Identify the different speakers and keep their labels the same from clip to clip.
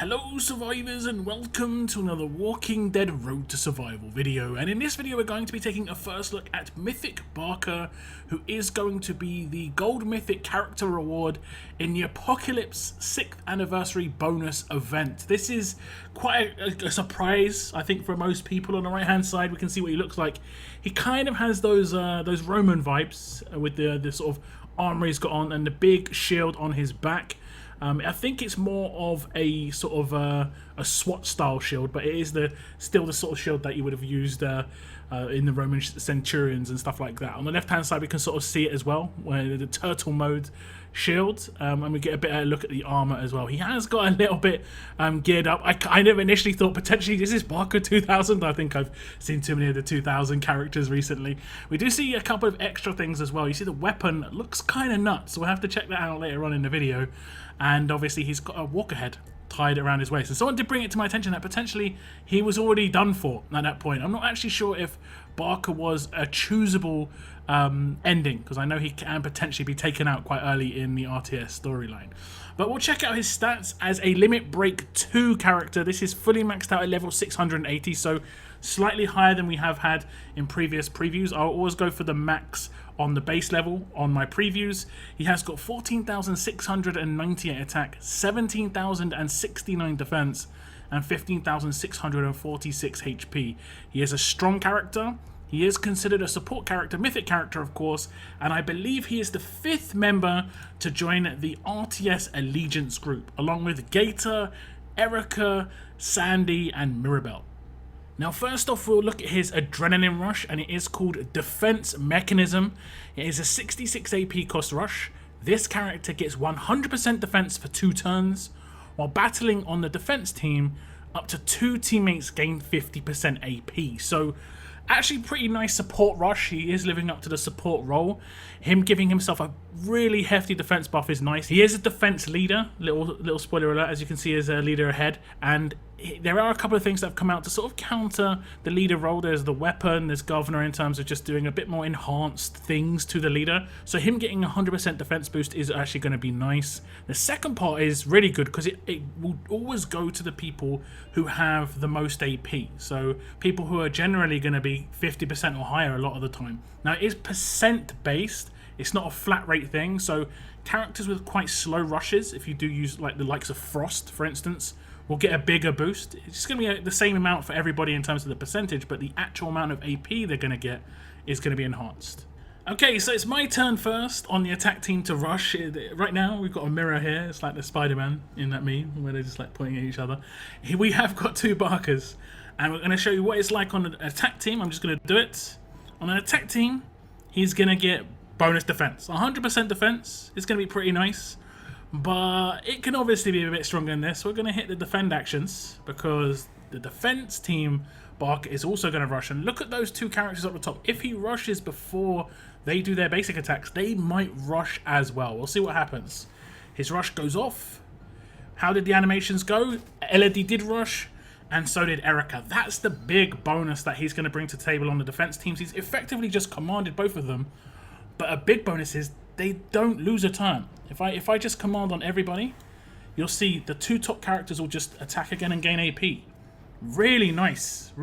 Speaker 1: Hello survivors and welcome to another Walking Dead Road to Survival video, and in this video we're going to be taking a first look at Mythic Barker, who is going to be the Gold Mythic Character Reward in the Apocalypse 6th Anniversary bonus event. This is quite a surprise, I think, for most people. On the right hand side we can see what he looks like. He kind of has those Roman vibes with the sort of armor he's got on and the big shield on his back. I think it's more of a sort of a SWAT style shield, but it is still the sort of shield that you would have used in the Roman centurions and stuff like that. On the left hand side we can sort of see it as well, where the turtle mode shield, and we get a better look at the armor as well. He has got a little bit geared up. I kind of initially thought potentially this is Barker 2000. I think I've seen too many of the 2000 characters recently. We do see a couple of extra things as well. You see the weapon looks kind of nuts, so we'll have to check that out later on in the video. And obviously he's got a walker head tied around his waist, and someone did bring it to my attention that potentially he was already done for at that point. I'm not actually sure if Barker was a choosable ending, because I know he can potentially be taken out quite early in the RTS storyline. But we'll check out his stats as a Limit Break 2 character. This is fully maxed out at level 680, so slightly higher than we have had in previous previews. I'll always go for the max on the base level on my previews. He has got 14,698 attack, 17,069 defense, and 15,646 HP. He is a strong character. He is considered a support character, mythic character of course, and I believe he is the 5th member to join the RTS Allegiance group, along with Gator, Erica, Sandy, and Mirabelle. Now first off we'll look at his Adrenaline Rush, and it is called Defense Mechanism. It is a 66 AP cost rush. This character gets 100% defense for 2 turns. While battling on the defense team, up to 2 teammates gain 50% AP. So actually pretty nice support rush. He is living up to the support role. Him giving himself a really hefty defense buff is nice. He is a defense leader. Little spoiler alert, as you can see, is a leader ahead, and there are a couple of things that have come out to sort of counter the leader role. There's the weapon, there's governor in terms of just doing a bit more enhanced things to the leader. So him getting 100% defense boost is actually going to be nice. The second part is really good because it will always go to the people who have the most AP. So people who are generally going to be 50% or higher a lot of the time. Now it is percent based. It's not a flat rate thing. So characters with quite slow rushes, if you do use like the likes of Frost for instance, will get a bigger boost. It's going to be the same amount for everybody in terms of the percentage, but the actual amount of AP they're going to get is going to be enhanced. Okay, so it's my turn first on the attack team to rush. Right now we've got a mirror here. It's like the Spider-Man in that meme where they're just like pointing at each other. Here we have got 2 Barkers, and we're going to show you what it's like on an attack team. I'm just going to do it. On an attack team, he's going to get bonus defense. 100% defense is going to be pretty nice. But it can obviously be a bit stronger than this. We're going to hit the defend actions because the defense team Barker is also going to rush. And look at those 2 characters up the top. If he rushes before they do their basic attacks, they might rush as well. We'll see what happens. His rush goes off. How did the animations go? Elodie did rush, and so did Erica. That's the big bonus that he's going to bring to the table on the defense teams. He's effectively just commanded both of them. But a big bonus is they don't lose a turn. If I just command on everybody, you'll see the 2 top characters will just attack again and gain AP. Really nice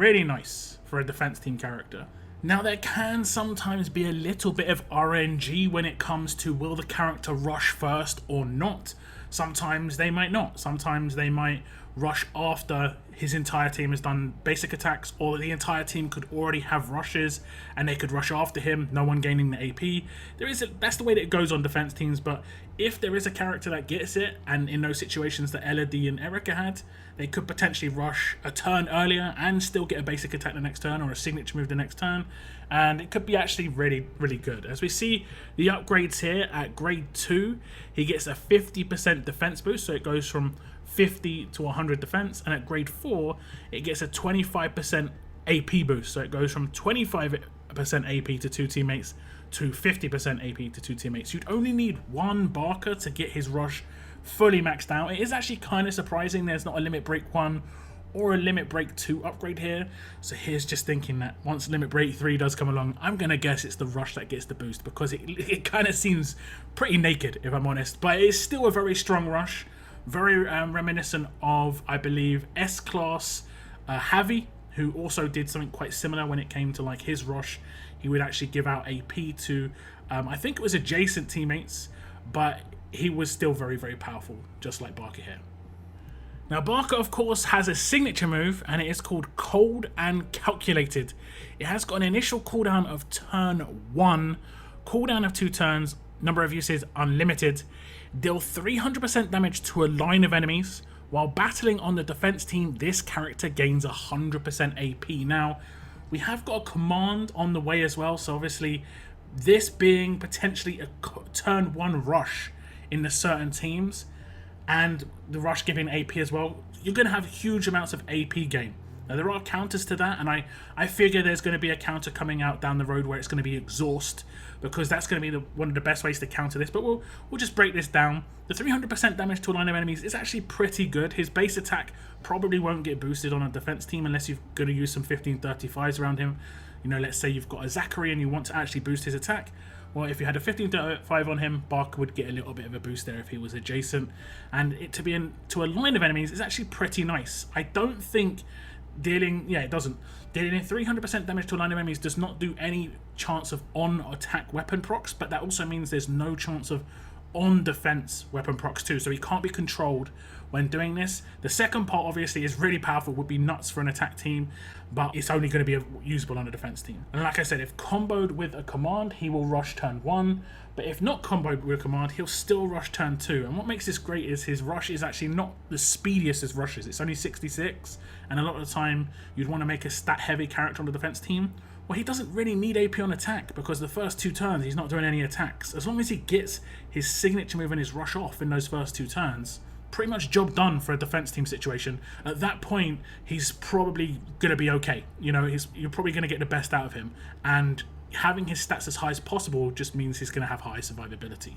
Speaker 1: for a defense team character. Now there can sometimes be a little bit of RNG when it comes to will the character rush first or not. Sometimes they might not. Sometimes they might rush after his entire team has done basic attacks, or the entire team could already have rushes and they could rush after him, no one gaining the AP. That's the way that it goes on defense teams, but if there is a character that gets it, and in those situations that Elodie and Erica had, they could potentially rush a turn earlier and still get a basic attack the next turn or a signature move the next turn, and it could be actually really good. As we see the upgrades here at grade 2, he gets a 50% defense boost, so it goes from 50 to 100 defense, and at grade 4 it gets a 25% AP boost, so it goes from 25% AP to 2 teammates to 50% AP to 2 teammates. You'd only need 1 Barker to get his rush fully maxed out. It is actually kind of surprising there's not a Limit Break 1 or a Limit Break 2 upgrade here. So here's just thinking that once Limit Break 3 does come along, I'm going to guess it's the rush that gets the boost, because it kind of seems pretty naked, if I'm honest. But it's still a very strong rush. very reminiscent of, I believe, S-Class Javi, who also did something quite similar when it came to like his rush. He would actually give out AP to, I think it was adjacent teammates, but he was still very, very powerful, just like Barker here. Now, Barker, of course, has a signature move, and it is called Cold and Calculated. It has got an initial cooldown of turn 1, cooldown of 2 turns, number of uses unlimited, deal 300% damage to a line of enemies. While battling on the defense team, this character gains 100% AP. Now, we have got a command on the way as well, so obviously this being potentially a turn 1 rush in the certain teams, and the rush giving AP as well, you're going to have huge amounts of AP gain. Now, there are counters to that, and I figure there's going to be a counter coming out down the road where it's going to be Exhaust, because that's going to be one of the best ways to counter this. But we'll just break this down. The 300% damage to a line of enemies is actually pretty good. His base attack probably won't get boosted on a defense team unless you're going to use some 1535s around him. You know, let's say you've got a Zachary and you want to actually boost his attack. Well, if you had a 1535 on him, Barker would get a little bit of a boost there if he was adjacent. And it to be to a line of enemies is actually pretty nice. I don't think dealing... Yeah, it doesn't. Dealing 300% damage to a line of enemies does not do any chance of on-attack weapon procs, but that also means there's no chance of on-defense weapon procs too, so he can't be controlled when doing this. The second part obviously is really powerful, would be nuts for an attack team, but it's only going to be usable on a defense team. And like I said, if comboed with a command, he will rush turn 1, but if not comboed with a command, he'll still rush turn 2. And what makes this great is his rush is actually not the speediest as rushes. It's only 66, and a lot of the time you'd want to make a stat heavy character on the defense team. Well, he doesn't really need AP on attack because the first 2 turns he's not doing any attacks. As long as he gets his signature move and his rush off in those first 2 turns, pretty much job done for a defense team situation. At that point, he's probably going to be okay. You know, you're probably going to get the best out of him. And having his stats as high as possible just means he's going to have high survivability.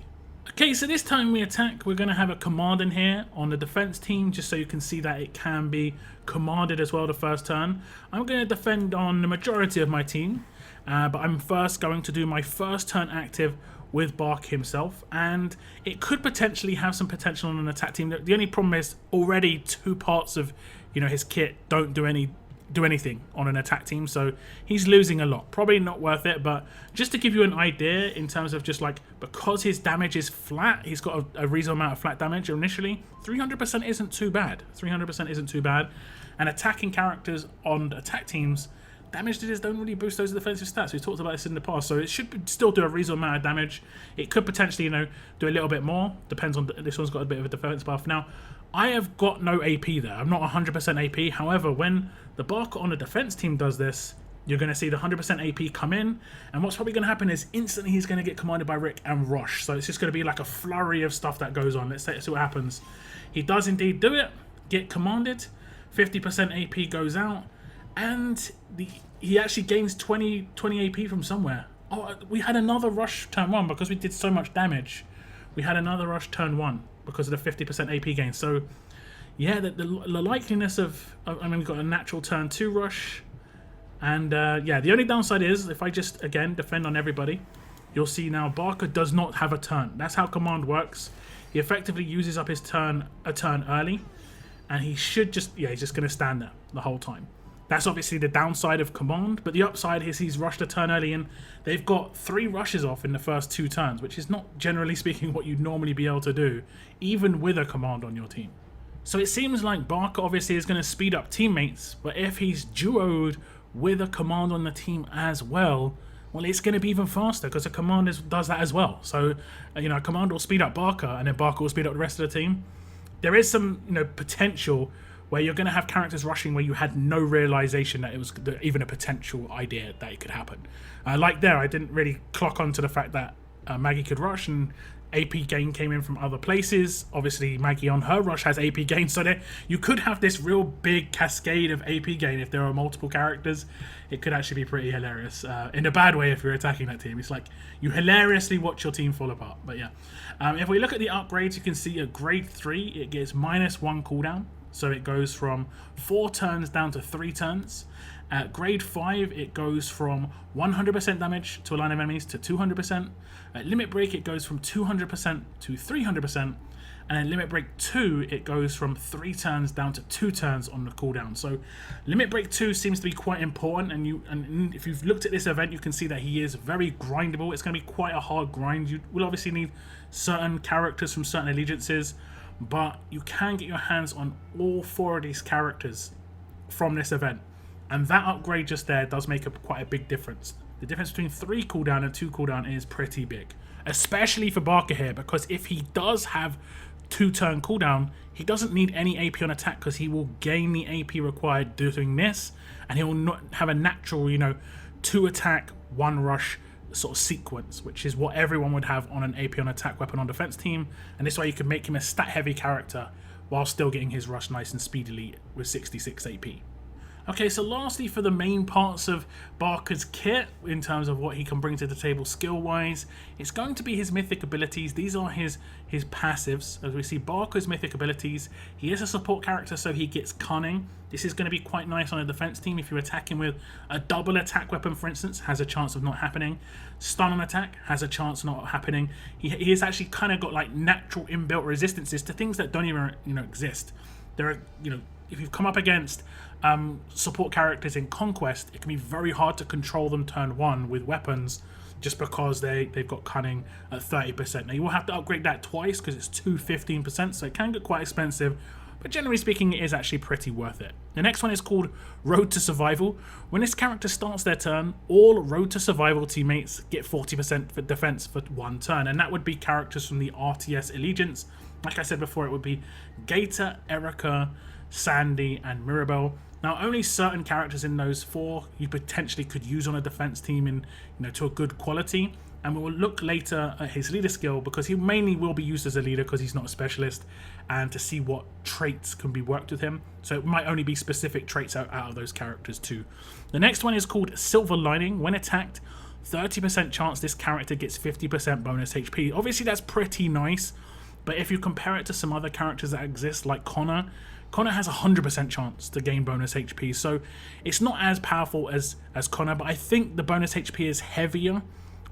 Speaker 1: Okay, so this time we attack, we're going to have a command in here on the defense team, just so you can see that it can be commanded as well the first turn. I'm going to defend on the majority of my team, but I'm first going to do my first turn active with Bark himself, and it could potentially have some potential on an attack team. The only problem is already 2 parts of, you know, his kit don't do anything on an attack team, so he's losing a lot. Probably not worth it, but just to give you an idea in terms of just like, because his damage is flat, he's got a reasonable amount of flat damage initially. 300% isn't too bad. 300% isn't too bad. And attacking characters on attack teams, damage dealers don't really boost those defensive stats. We've talked about this in the past, so it should still do a reasonable amount of damage. It could potentially, you know, do a little bit more. Depends on this one's got a bit of a defense buff. Now, I have got no AP there. I'm not 100% AP. However, when the Barker on the defense team does this, you're going to see the 100% AP come in, and what's probably going to happen is instantly he's going to get commanded by Rick and rush. So it's just going to be like a flurry of stuff that goes on. Let's see what happens. He does indeed do it, get commanded, 50% AP goes out, and he actually gains 20 AP from somewhere. Oh, we had another rush turn 1 because we did so much damage. We had another rush turn 1 because of the 50% AP gain. So yeah, the likeliness of, I mean, we've got a natural turn 2 rush, and yeah, the only downside is if I just again defend on everybody, you'll see now Barker does not have a turn. That's how command works. He effectively uses up his turn a turn early, and he should just, yeah, he's just going to stand there the whole time. That's obviously the downside of command, but the upside is he's rushed a turn early, and they've got 3 rushes off in the first 2 turns, which is not, generally speaking, what you'd normally be able to do, even with a command on your team. So it seems like Barker obviously is going to speed up teammates, but if he's duoed with a command on the team as well, well, it's going to be even faster because a command does that as well. So, you know, a command will speed up Barker, and then Barker will speed up the rest of the team. There is some, you know, potential where you're going to have characters rushing where you had no realization that it was even a potential idea that it could happen. Like there, I didn't really clock onto the fact that Maggie could rush, and AP gain came in from other places. Obviously, Maggie on her rush has AP gain, so that you could have this real big cascade of AP gain if there are multiple characters. It could actually be pretty hilarious. In a bad way if you're attacking that team. It's like you hilariously watch your team fall apart. But yeah, if we look at the upgrades, you can see at grade 3, it gets -1 cooldown. So it goes from 4 turns down to 3 turns. At grade 5, it goes from 100% damage to a line of enemies to 200%. At limit break, it goes from 200% to 300%. and then Limit Break 2, it goes from 3 turns down to 2 turns on the cooldown. So Limit Break 2 seems to be quite important, and if you've looked at this event, you can see that he is very grindable. It's going to be quite a hard grind. You will obviously need certain characters from certain allegiances, but you can get your hands on all 4 of these characters from this event, and that upgrade just there does make quite a big difference. The difference between 3 cooldown and 2 cooldown is pretty big, especially for Barker here, because if he does have 2-turn cooldown, he doesn't need any AP on attack because he will gain the AP required doing this, and he will not have a natural, 2 attack, 1 rush sort of sequence, which is what everyone would have on an AP on attack weapon on defense team, and this way you can make him a stat heavy character while still getting his rush nice and speedily with 66 AP. Okay, so lastly, for the main parts of Barker's kit, in terms of what he can bring to the table skill-wise, it's going to be his Mythic Abilities. These are his passives. As we see, Barker's Mythic Abilities, he is a support character, so he gets Cunning. This is going to be quite nice on a defense team. If you're attacking with a double attack weapon, for instance, has a chance of not happening. Stun on attack has a chance of not happening. He has actually kind of got like natural inbuilt resistances to things that don't even exist. There are, if you've come up against support characters in Conquest, it can be very hard to control them turn 1 with weapons just because they've got Cunning at 30%. Now you will have to upgrade that twice because it's 15%, so it can get quite expensive, but generally speaking it is actually pretty worth it. The next one is called Road to Survival. When this character starts their turn, all Road to Survival teammates get 40% for defense for 1 turn, and that would be characters from the RTS Allegiance. Like I said before, it would be Gator, Erica, Sandy, and Mirabelle. Now, only certain characters in those 4 you potentially could use on a defense team in, to a good quality. And we will look later at his leader skill, because he mainly will be used as a leader because he's not a specialist, and to see what traits can be worked with him. So it might only be specific traits out of those characters too. The next one is called Silver Lining. When attacked, 30% chance this character gets 50% bonus HP. Obviously, that's pretty nice, but if you compare it to some other characters that exist, like Connor has a 100% chance to gain bonus HP, so it's not as powerful as Connor, but I think the bonus HP is heavier.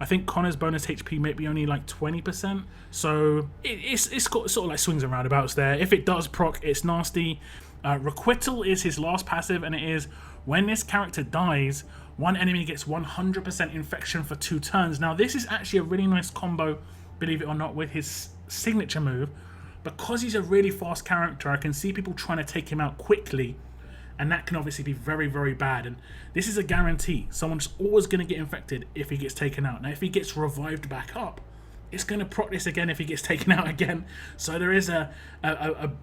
Speaker 1: I think Connor's bonus HP may be only like 20%, so it's got sort of like swings and roundabouts there. If it does proc, it's nasty. Requital is his last passive, and it is when this character dies, one enemy gets 100% infection for 2 turns. Now this is actually a really nice combo, believe it or not, with his signature move. Because he's a really fast character, I can see people trying to take him out quickly, and that can obviously be very, very bad. And this is a guarantee. Someone's always going to get infected if he gets taken out. Now, if he gets revived back up, it's going to proc this again if he gets taken out again. So there is a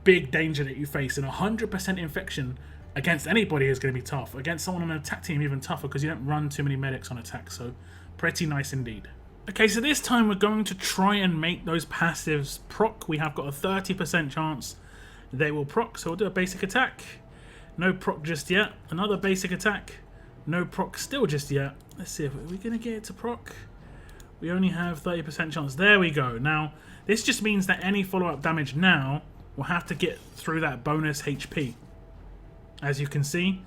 Speaker 1: big danger that you face, and 100% infection against anybody is going to be tough. Against someone on an attack team, even tougher, because you don't run too many medics on attack. So pretty nice indeed. Okay, so this time we're going to try and make those passives proc. We have got a 30% chance they will proc, so we'll do a basic attack. No proc just yet. Another basic attack. No proc still just yet. Let's see, are we going to get it to proc? We only have 30% chance. There we go. Now, this just means that any follow-up damage now will have to get through that bonus HP, as you can see.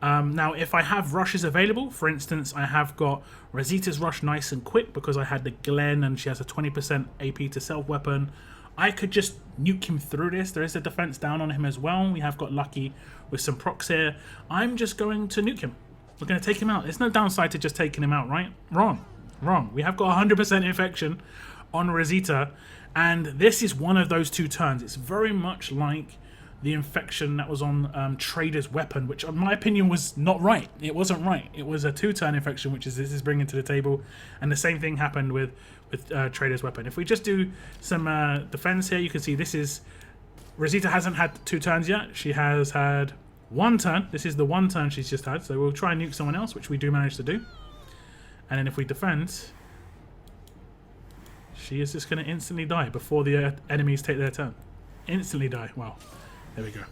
Speaker 1: Now, if I have rushes available, for instance, I have got Rosita's rush nice and quick because I had the Glen and she has a 20% AP to self weapon. I could just nuke him through this. There is a defense down on him as well. We have got lucky with some procs here. I'm just going to nuke him. We're going to take him out. There's no downside to just taking him out, right? Wrong. We have got 100% infection on Rosita, and this is one of those 2 turns. It's very much like the infection that was on Trader's weapon, which in my opinion was not right. It wasn't right. It was a 2-turn infection, which is this is bringing to the table, and the same thing happened with Trader's weapon. If we just do some defense here, you can see this is Rosita hasn't had 2 turns yet. She has had 1 turn. This is the 1 turn she's just had. So we'll try and nuke someone else, which we do manage to do. And then if we defend, she is just going to instantly die before the enemies take their turn. Instantly die. Wow. There we go.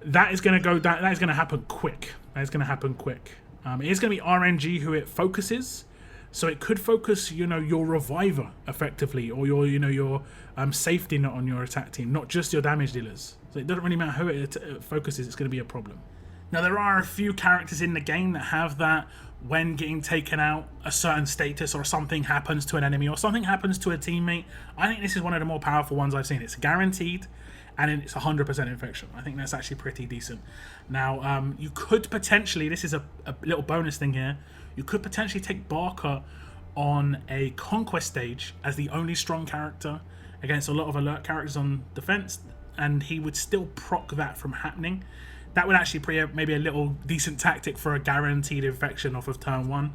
Speaker 1: That is going to go. That is going to happen quick. That is going to happen quick. It is going to be RNG who it focuses, so it could focus, your reviver effectively, or your safety net on your attack team, not just your damage dealers. So it doesn't really matter who it focuses. It's going to be a problem. Now, there are a few characters in the game that have that when getting taken out, a certain status or something happens to an enemy or something happens to a teammate. I think this is one of the more powerful ones I've seen. It's guaranteed, and it's 100% infection. I think that's actually pretty decent. Now, you could potentially, this is a little bonus thing here, you could potentially take Barker on a conquest stage as the only strong character against a lot of alert characters on defense, and he would still proc that from happening. That would actually be maybe a little decent tactic for a guaranteed infection off of turn 1.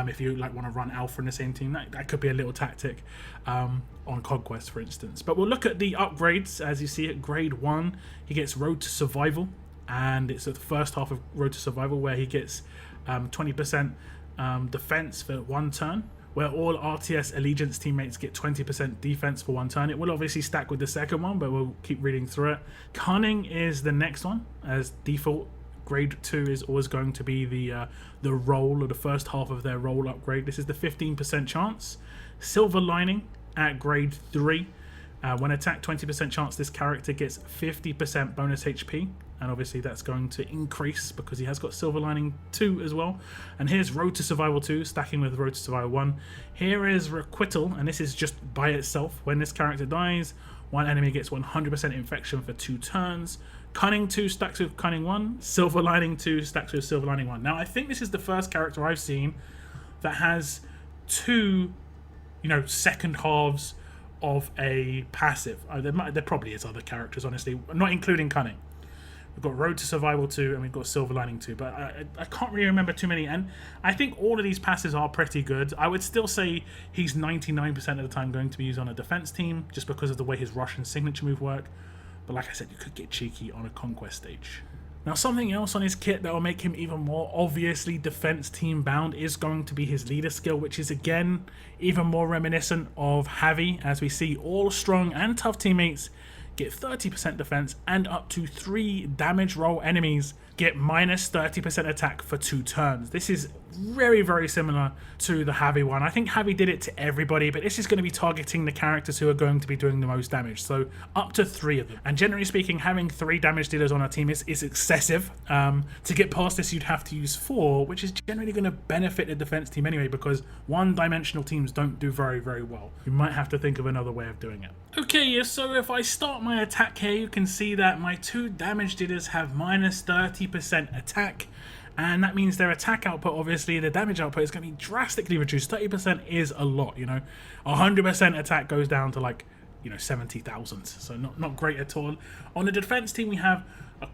Speaker 1: If you like want to run Alpha in the same team, that could be a little tactic on Conquest, for instance. But we'll look at the upgrades. As you see at grade 1, he gets Road to Survival, and it's at the first half of Road to Survival where he gets 20% defense for 1 turn, where all RTS Allegiance teammates get 20% defense for 1 turn. It will obviously stack with the second one, but we'll keep reading through it. Cunning is the next one. As default, grade 2 is always going to be the roll, or the first half of their roll upgrade. This is the 15% chance. Silver Lining at grade 3. When attacked, 20% chance this character gets 50% bonus HP, and obviously that's going to increase because he has got Silver Lining 2 as well. And here's Road to Survival 2, stacking with Road to Survival 1. Here is Requital, and this is just by itself. When this character dies, one enemy gets 100% infection for 2 turns. Cunning 2 stacks with Cunning 1. Silver Lining 2 stacks with Silver Lining 1. Now, I think this is the first character I've seen that has 2, second halves of a passive. There probably is other characters, honestly, not including Cunning. We've got Road to Survival 2 and we've got Silver Lining 2, but I can't really remember too many, and I think all of these passives are pretty good. I would still say he's 99% of the time going to be used on a defense team just because of the way his rush and signature move work, but like I said, you could get cheeky on a conquest stage. Now, something else on his kit that will make him even more obviously defense team bound is going to be his leader skill, which is again even more reminiscent of Javi, as we see all strong and tough teammates get 30% defense and up to 3 damage roll enemies get minus 30% attack for 2 turns. This is very, very similar to the Javi one. I think Javi did it to everybody, but this is going to be targeting the characters who are going to be doing the most damage. So up to 3 of them. And generally speaking, having 3 damage dealers on a team is excessive. To get past this, you'd have to use 4, which is generally going to benefit the defense team anyway, because one-dimensional teams don't do very, very well. You might have to think of another way of doing it. Okay, so if I start my attack here, you can see that my 2 damage dealers have minus 30% attack, and that means their attack output, obviously the damage output, is going to be drastically reduced. 30% is a lot, 100% attack goes down to 70,000, so not great at all. On the defense team, we have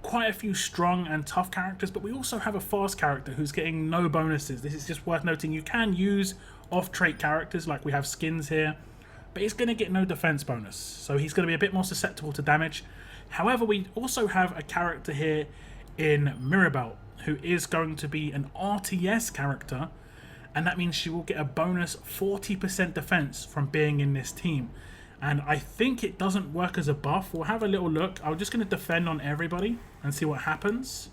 Speaker 1: quite a few strong and tough characters, but we also have a fast character who's getting no bonuses. This is just worth noting. You can use off-trait characters, like we have Skins here, but he's going to get no defense bonus, so he's going to be a bit more susceptible to damage. However, we also have a character here in Mirabelle, who is going to be an RTS character, and that means she will get a bonus 40% defense from being in this team. And I think it doesn't work as a buff. We'll have a little look. I'm just going to defend on everybody and see what happens.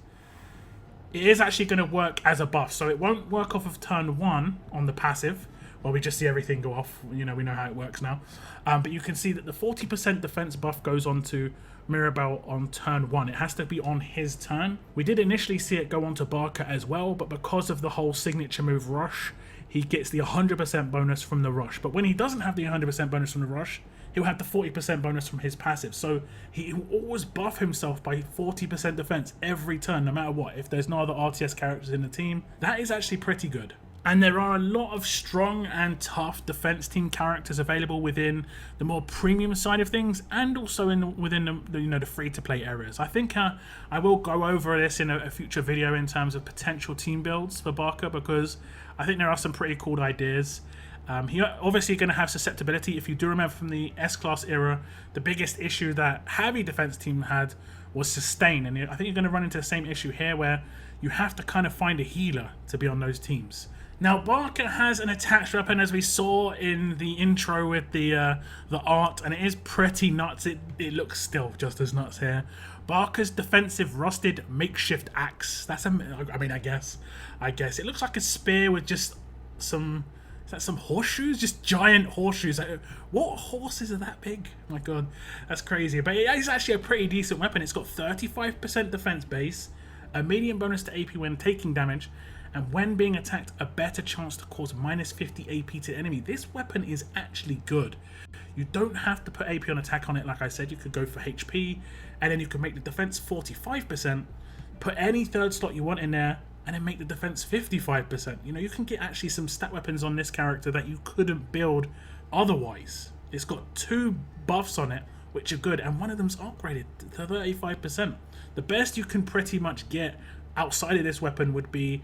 Speaker 1: It is actually going to work as a buff, so it won't work off of turn 1 on the passive, where we just see everything go off. We know how it works now. But you can see that the 40% defense buff goes on to Mirabelle on turn 1. It has to be on his turn. We did initially see it go on to Barker as well, but because of the whole signature move rush, he gets the 100% bonus from the rush. But when he doesn't have the 100% bonus from the rush, he'll have the 40% bonus from his passive. So he will always buff himself by 40% defense every turn, no matter what. If there's no other RTS characters in the team, that is actually pretty good. And there are a lot of strong and tough defense team characters available within the more premium side of things, and also within the free-to-play areas. I think I will go over this in a future video in terms of potential team builds for Barker, because I think there are some pretty cool ideas. He obviously going to have susceptibility. If you do remember from the S-Class era, the biggest issue that heavy defense team had was sustain, and I think you're going to run into the same issue here, where you have to kind of find a healer to be on those teams. Now, Barker has an attached weapon, as we saw in the intro with the art, and it is pretty nuts. It looks still just as nuts here. Barker's defensive rusted makeshift axe. I guess it looks like a spear with just some. Is that some horseshoes? Just giant horseshoes. What horses are that big? Oh my god, that's crazy. But it is actually a pretty decent weapon. It's got 35% defense base, a medium bonus to AP when taking damage, and when being attacked, a better chance to cause minus 50 AP to the enemy. This weapon is actually good. You don't have to put AP on attack on it, like I said. You could go for HP, and then you can make the defense 45%, put any third slot you want in there, and then make the defense 55%. You know, you can get actually some stat weapons on this character that you couldn't build otherwise. It's got 2 buffs on it, which are good, and one of them's upgraded to 35%. The best you can pretty much get outside of this weapon would be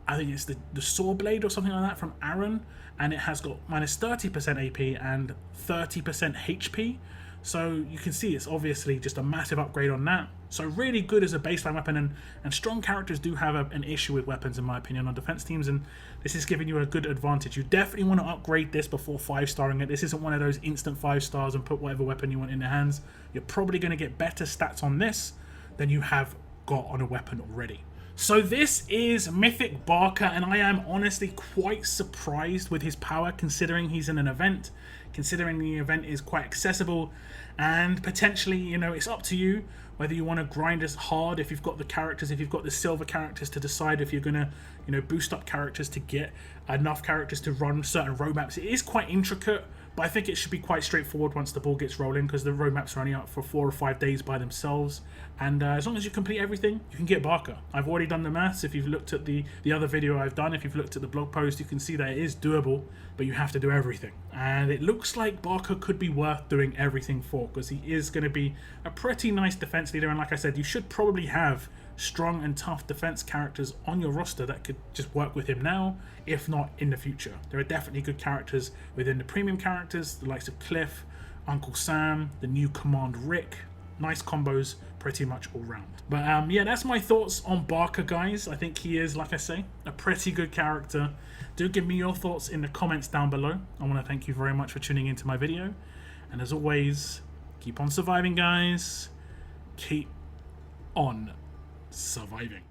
Speaker 1: I think it's the Saw Blade or something like that from Aaron, and it has got minus 30% AP and 30% HP. So you can see it's obviously just a massive upgrade on that. So really good as a baseline weapon, and strong characters do have an issue with weapons in my opinion on defense teams, and this is giving you a good advantage. You definitely want to upgrade this before 5-starring it. This isn't one of those instant 5 stars and put whatever weapon you want in their hands. You're probably going to get better stats on this than you have got on a weapon already. So this is Mythic Barker, and I am honestly quite surprised with his power considering he's in an event, considering the event is quite accessible, and potentially, you know, it's up to you whether you want to grind as hard if you've got the characters, if you've got the silver characters, to decide if you're going to, you know, boost up characters to get enough characters to run certain roadmaps. It is quite intricate, but I think it should be quite straightforward once the ball gets rolling, because the roadmaps are only up for 4 or 5 days by themselves, and as long as you complete everything, you can get Barker. I've already done the maths. If you've looked at the other video I've done, if you've looked at the blog post, you can see that it is doable, but you have to do everything. And it looks like Barker could be worth doing everything for, because he is going to be a pretty nice defense leader, and like I said, you should probably have strong and tough defense characters on your roster that could just work with him now, if not in the future. There are definitely good characters within the premium characters, the likes of Cliff, Uncle Sam, the new Command Rick. Nice combos pretty much all round. But yeah, that's my thoughts on Barker, guys. I think he is, like I say, a pretty good character. Do give me your thoughts in the comments down below. I want to thank you very much for tuning into my video, and as always, keep on surviving, guys. Keep on surviving.